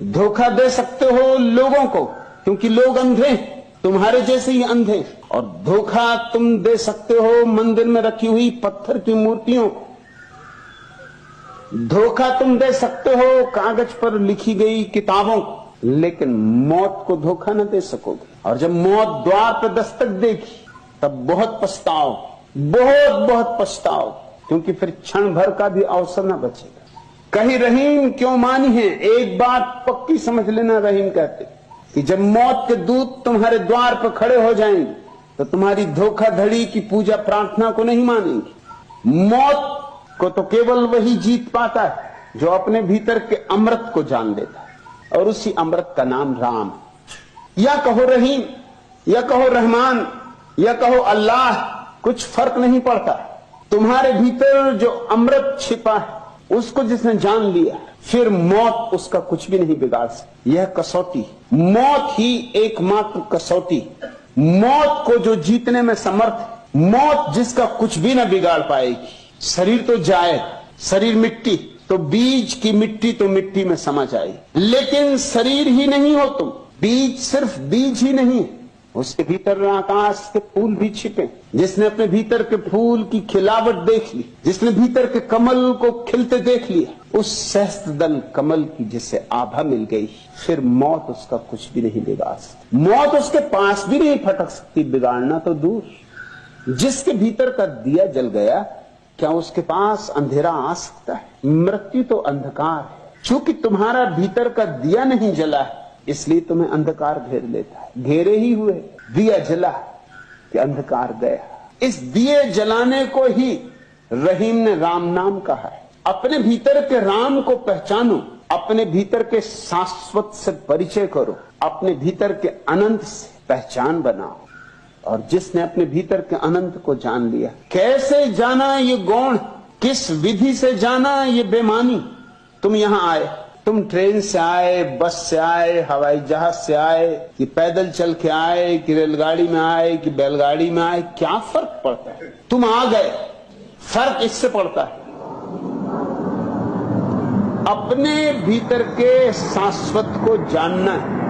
धोखा दे सकते हो लोगों को, क्योंकि लोग अंधे हैं, तुम्हारे जैसे ही अंधे। और धोखा तुम दे सकते हो मंदिर में रखी हुई पत्थर की मूर्तियों को। धोखा तुम दे सकते हो कागज पर लिखी गई किताबों को, लेकिन मौत को धोखा न दे सकोगे। और जब मौत द्वार पर दस्तक देगी तब बहुत पछताओ, बहुत बहुत पछताओ, क्योंकि फिर क्षण भर का भी अवसर न बचेगा। कहीं रहीम क्यों मानी है, एक बात पक्की समझ लेना। रहीम कहते कि जब मौत के दूत तुम्हारे द्वार पर खड़े हो जाएंगे तो तुम्हारी धोखाधड़ी की पूजा प्रार्थना को नहीं मानेंगे। मौत को तो केवल वही जीत पाता है जो अपने भीतर के अमृत को जान लेता है, और उसी अमृत का नाम राम। या कहो रहीम, या कहो रहमान, या कहो अल्लाह, कुछ फर्क नहीं पड़ता। तुम्हारे भीतर जो अमृत छिपा है उसको जिसने जान लिया, फिर मौत उसका कुछ भी नहीं बिगाड़ सकती। यह कसौटी, मौत ही एकमात्र कसौटी, मौत को जो जीतने में समर्थ है, मौत जिसका कुछ भी न बिगाड़ पाएगी। शरीर तो जाए, शरीर मिट्टी, तो बीज की मिट्टी तो मिट्टी में समा जाएगी, लेकिन शरीर ही नहीं हो तुम। बीज सिर्फ बीज ही नहीं, उसके भीतर आकाश के फूल भी छिपे। जिसने अपने भीतर के फूल की खिलावट देख ली, जिसने भीतर के कमल को खिलते देख लिया, उस सहस्त्रदल कमल की जिसे आभा मिल गई, फिर मौत उसका कुछ भी नहीं बिगाड़ सकती। मौत उसके पास भी नहीं फटक सकती, बिगाड़ना तो दूर। जिसके भीतर का दिया जल गया, क्या उसके पास अंधेरा आ सकता है? मृत्यु तो अंधकार है। चूंकि तुम्हारा भीतर का दिया नहीं जला है, इसलिए तुम्हें अंधकार घेर लेता है। घेरे ही हुए, दिया जला कि अंधकार गया। इस दिए जलाने को ही रहीम ने राम नाम कहा है। अपने भीतर के राम को पहचानो, अपने भीतर के शाश्वत से परिचय करो, अपने भीतर के अनंत से पहचान बनाओ। और जिसने अपने भीतर के अनंत को जान लिया, कैसे जाना ये गौण, किस विधि से जाना ये बेमानी। तुम यहां आए, तुम ट्रेन से आए, बस से आए, हवाई जहाज से आए, कि पैदल चल के आए, कि रेलगाड़ी में आए, कि बैलगाड़ी में आए, क्या फर्क पड़ता है? तुम आ गए। फर्क इससे पड़ता है अपने भीतर के शाश्वत को जानना है।